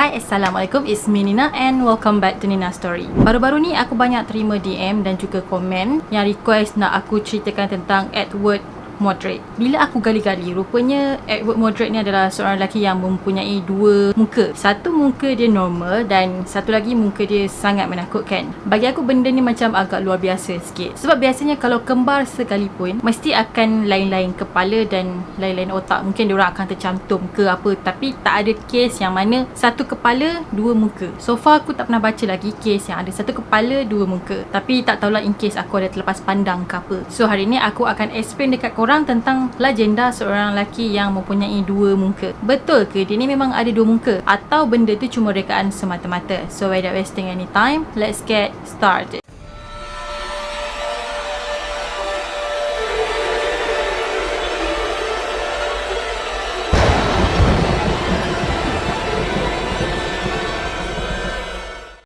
Hai, Assalamualaikum, it's me Nina and welcome back to Nina Story. Baru-baru ni aku banyak terima DM dan juga komen yang request nak aku ceritakan tentang Edward Mordred. Bila aku gali-gali, rupanya Edward Mordred ni adalah seorang lelaki yang mempunyai dua muka. Satu muka dia normal dan satu lagi muka dia sangat menakutkan. Bagi aku benda ni macam agak luar biasa sikit. Sebab biasanya kalau kembar sekalipun mesti akan lain-lain kepala dan lain-lain otak. Mungkin diorang akan tercantum ke apa, tapi tak ada kes yang mana satu kepala dua muka. So far aku tak pernah baca lagi kes yang ada satu kepala dua muka. Tapi tak tahulah in case aku ada terlepas pandang ke apa. So hari ni aku akan explain dekat korang tentang legenda seorang lelaki yang mempunyai dua muka. Betul ke dia ni memang ada dua muka atau benda tu cuma rekaan semata-mata? So without wasting any time, let's get started.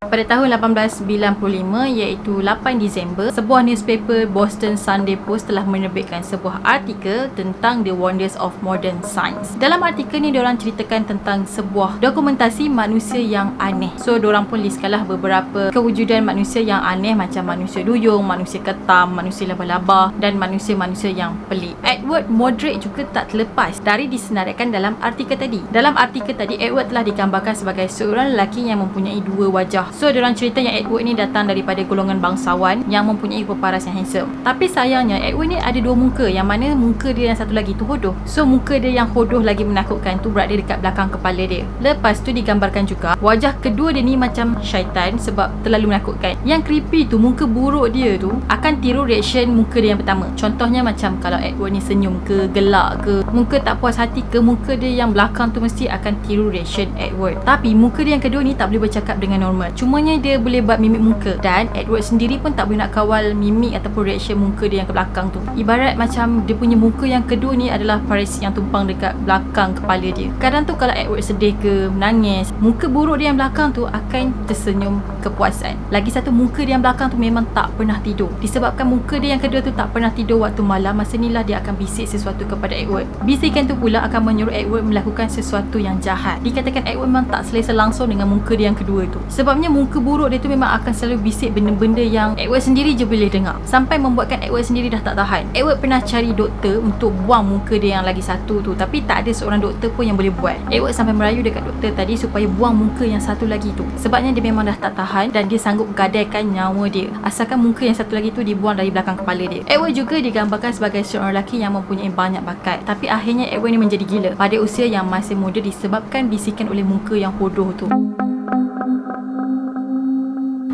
Pada tahun 1895 iaitu 8 Disember, sebuah newspaper Boston Sunday Post telah menerbitkan sebuah artikel tentang The Wonders of Modern Science. Dalam artikel ni diorang ceritakan tentang sebuah dokumentasi manusia yang aneh. So diorang pun listkanlah beberapa kewujudan manusia yang aneh macam manusia duyung, manusia ketam, manusia laba-laba dan manusia-manusia yang pelik. Edward Mordred juga tak terlepas dari disenaraikan dalam artikel tadi. Dalam artikel tadi, Edward telah digambarkan sebagai seorang lelaki yang mempunyai dua wajah. So diorang cerita yang Edward ni datang daripada golongan bangsawan yang mempunyai peparas yang handsome. Tapi sayangnya Edward ni ada dua muka, yang mana muka dia yang satu lagi tu hodoh. So muka dia yang hodoh lagi menakutkan tu berada dekat belakang kepala dia. Lepas tu digambarkan juga wajah kedua dia ni macam syaitan sebab terlalu menakutkan. Yang creepy tu, muka buruk dia tu akan tiru reaction muka dia yang pertama. Contohnya macam kalau Edward ni senyum ke, gelak ke, muka tak puas hati ke, muka dia yang belakang tu mesti akan tiru reaction Edward. Tapi muka dia yang kedua ni tak boleh bercakap dengan normal. Cumanya dia boleh buat mimik muka, dan Edward sendiri pun tak boleh nak kawal mimik ataupun reaction muka dia yang ke belakang tu. Ibarat macam dia punya muka yang kedua ni adalah parasit yang tumpang dekat belakang kepala dia. Kadang tu kalau Edward sedih ke, menangis, muka buruk dia yang belakang tu akan tersenyum kepuasan. Lagi satu, muka dia yang belakang tu memang tak pernah tidur. Disebabkan muka dia yang kedua tu tak pernah tidur waktu malam, masa ni lah dia akan bisik sesuatu kepada Edward. Bisikan tu pula akan menyuruh Edward melakukan sesuatu yang jahat. Dikatakan Edward memang tak selesa langsung dengan muka dia yang kedua tu. Sebabnya muka buruk dia tu memang akan selalu bisik benda-benda yang Edward sendiri je boleh dengar, sampai membuatkan Edward sendiri dah tak tahan. Edward pernah cari doktor untuk buang muka dia yang lagi satu tu, tapi tak ada seorang doktor pun yang boleh buat. Edward sampai merayu dekat doktor tadi supaya buang muka yang satu lagi tu, sebabnya dia memang dah tak tahan dan dia sanggup gadaikan nyawa dia asalkan muka yang satu lagi tu dibuang dari belakang kepala dia. Edward juga digambarkan sebagai seorang lelaki yang mempunyai banyak bakat, tapi akhirnya Edward ni menjadi gila pada usia yang masih muda disebabkan bisikan oleh muka yang bodoh tu.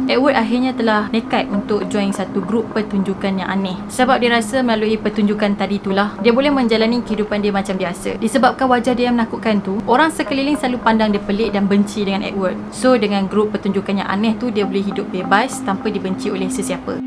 Edward akhirnya telah nekat untuk join satu grup pertunjukan yang aneh, sebab dia rasa melalui pertunjukan tadi itulah dia boleh menjalani kehidupan dia macam biasa. Disebabkan wajah dia yang menakutkan tu, orang sekeliling selalu pandang dia pelik dan benci dengan Edward. So dengan grup pertunjukan yang aneh tu, dia boleh hidup bebas tanpa dibenci oleh sesiapa.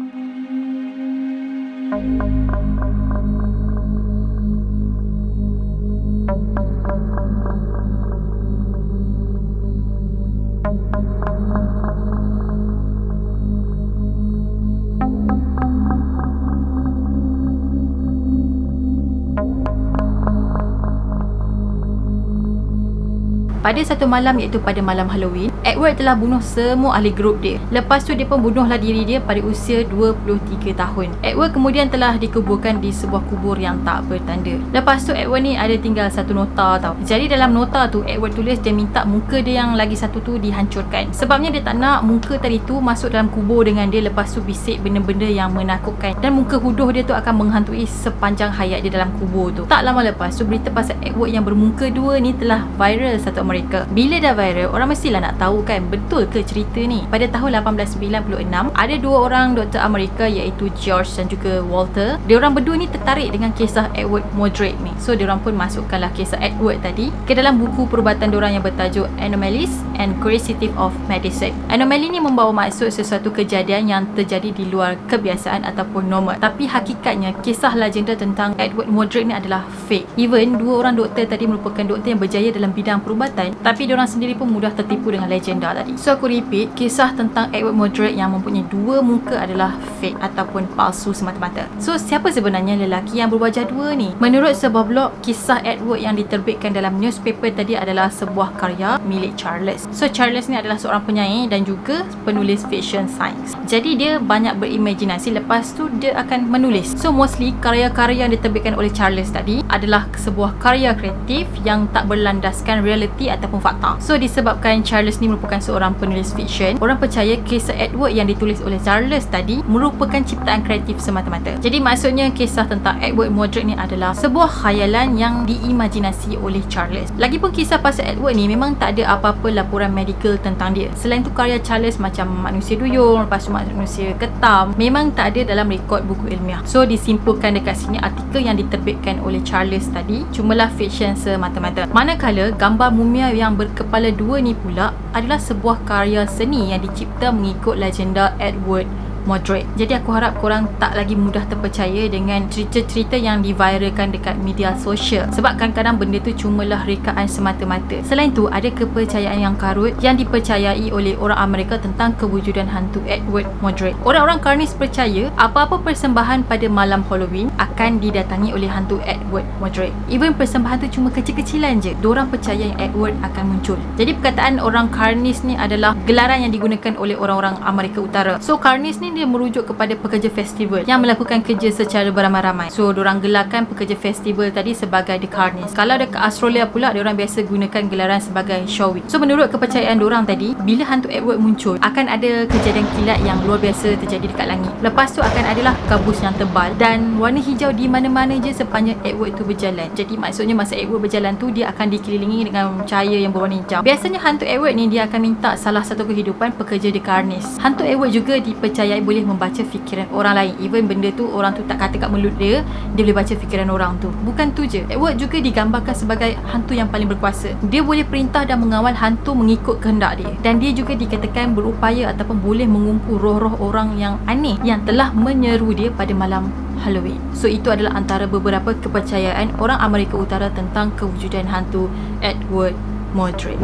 Pada satu malam, iaitu pada malam Halloween, Edward telah bunuh semua ahli grup dia. Lepas tu dia pun bunuhlah diri dia pada usia 23 tahun. Edward kemudian telah dikuburkan di sebuah kubur yang tak bertanda. Lepas tu Edward ni ada tinggal satu nota tau. Jadi dalam nota tu Edward tulis dia minta muka dia yang lagi satu tu dihancurkan. Sebabnya dia tak nak muka tadi tu masuk dalam kubur dengan dia, lepas tu bisik benda-benda yang menakutkan, dan muka hudoh dia tu akan menghantui sepanjang hayat dia dalam kubur tu. Tak lama lepas tu berita pasal Edward yang bermuka dua ni telah viral satu Amerika. Bila dah viral, orang mestilah nak tahu kan, betul ke cerita ni? Pada tahun 1896, ada dua orang doktor Amerika iaitu George dan juga Walter. Diorang berdua ni tertarik dengan kisah Edward Mordred ni. So diorang pun masukkanlah kisah Edward tadi ke dalam buku perubatan diorang yang bertajuk Anomalies and Curiosities of Medicine. Anomaly ni membawa maksud sesuatu kejadian yang terjadi di luar kebiasaan ataupun normal. Tapi hakikatnya kisah legenda tentang Edward Mordred ni adalah fake. Even dua orang doktor tadi merupakan doktor yang berjaya dalam bidang perubatan berjalan, tapi diorang sendiri pun mudah tertipu dengan legenda tadi. So aku repeat, kisah tentang Edward Mordred yang mempunyai dua muka adalah fake ataupun palsu semata-mata. So siapa sebenarnya lelaki yang berwajah dua ni? Menurut sebuah blog, kisah Edward yang diterbitkan dalam newspaper tadi adalah sebuah karya milik Charles. So Charles ni adalah seorang penyair dan juga penulis fiction science. Jadi dia banyak berimajinasi, lepas tu dia akan menulis. So mostly karya-karya yang diterbitkan oleh Charles tadi adalah sebuah karya kreatif yang tak berlandaskan realiti ataupun fakta. So disebabkan Charles ni merupakan seorang penulis fiction, orang percaya kisah Edward yang ditulis oleh Charles tadi merupakan ciptaan kreatif semata-mata. Jadi maksudnya kisah tentang Edward Mordred ni adalah sebuah khayalan yang diimajinasi oleh Charles. Lagipun kisah pasal Edward ni memang tak ada apa-apa laporan medical tentang dia. Selain tu karya Charles macam manusia duyung, lepas tu manusia ketam, memang tak ada dalam rekod buku ilmiah. So disimpulkan dekat sini artikel yang diterbitkan oleh Charles tadi cumalah fiction semata-mata. Manakala gambar mumia yang berkepala dua ni pula adalah sebuah karya seni yang dicipta mengikut legenda Edward Mordred. Jadi aku harap korang tak lagi mudah terpercaya dengan cerita-cerita yang diviralkan dekat media sosial, sebab kadang-kadang benda tu cumalah rekaan semata-mata. Selain tu ada kepercayaan yang karut yang dipercayai oleh orang Amerika tentang kewujudan hantu Edward Mordred. Orang-orang Karnis percaya apa-apa persembahan pada malam Halloween akan didatangi oleh hantu Edward Mordred. Even persembahan tu cuma kecil-kecilan je, diorang percaya yang Edward akan muncul. Jadi perkataan orang Karnis ni adalah gelaran yang digunakan oleh orang-orang Amerika Utara. So Karnis ni dia merujuk kepada pekerja festival yang melakukan kerja secara beramai-ramai. So diorang gelarkan pekerja festival tadi sebagai The Carnies. Kalau dekat Australia pula, diorang biasa gunakan gelaran sebagai show week. So menurut kepercayaan diorang tadi, bila hantu Edward muncul, akan ada kejadian kilat yang luar biasa terjadi dekat langit. Lepas tu akan adalah kabus yang tebal dan warna hijau di mana-mana je sepanjang Edward tu berjalan. Jadi maksudnya masa Edward berjalan tu, dia akan dikelilingi dengan cahaya yang berwarna hijau. Biasanya hantu Edward ni dia akan minta salah satu kehidupan pekerja The Carnies. Hantu Edward juga dipercayai boleh membaca fikiran orang lain. Even benda tu orang tu tak kata kat mulut dia, dia boleh baca fikiran orang tu. Bukan tu je, Edward juga digambarkan sebagai hantu yang paling berkuasa. Dia boleh perintah dan mengawal hantu mengikut kehendak dia. Dan dia juga dikatakan berupaya ataupun boleh mengumpu roh-roh orang yang aneh yang telah menyeru dia pada malam Halloween. So itu adalah antara beberapa kepercayaan orang Amerika Utara tentang kewujudan hantu Edward Mordred.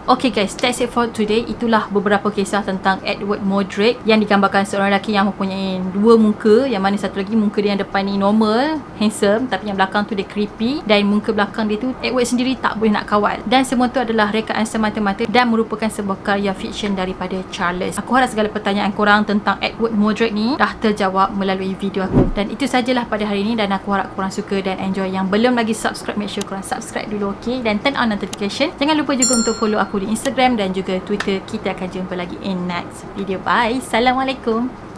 Okay guys, that's it for today. Itulah beberapa kisah tentang Edward Mordred yang digambarkan seorang lelaki yang mempunyai dua muka, yang mana satu lagi muka dia yang depan ni normal, handsome, tapi yang belakang tu dia creepy, dan muka belakang dia tu Edward sendiri tak boleh nak kawal. Dan semua tu adalah rekaan semata-mata dan merupakan sebuah karya fiction daripada Charles. Aku harap segala pertanyaan korang tentang Edward Mordred ni dah terjawab melalui video aku. Dan itu sajalah pada hari ini, dan aku harap korang suka dan enjoy. Yang belum lagi subscribe, make sure korang subscribe dulu, okay? Dan turn on notification. Jangan lupa juga untuk follow aku di Instagram dan juga Twitter. Kita akan jumpa lagi in next video. Bye. Assalamualaikum.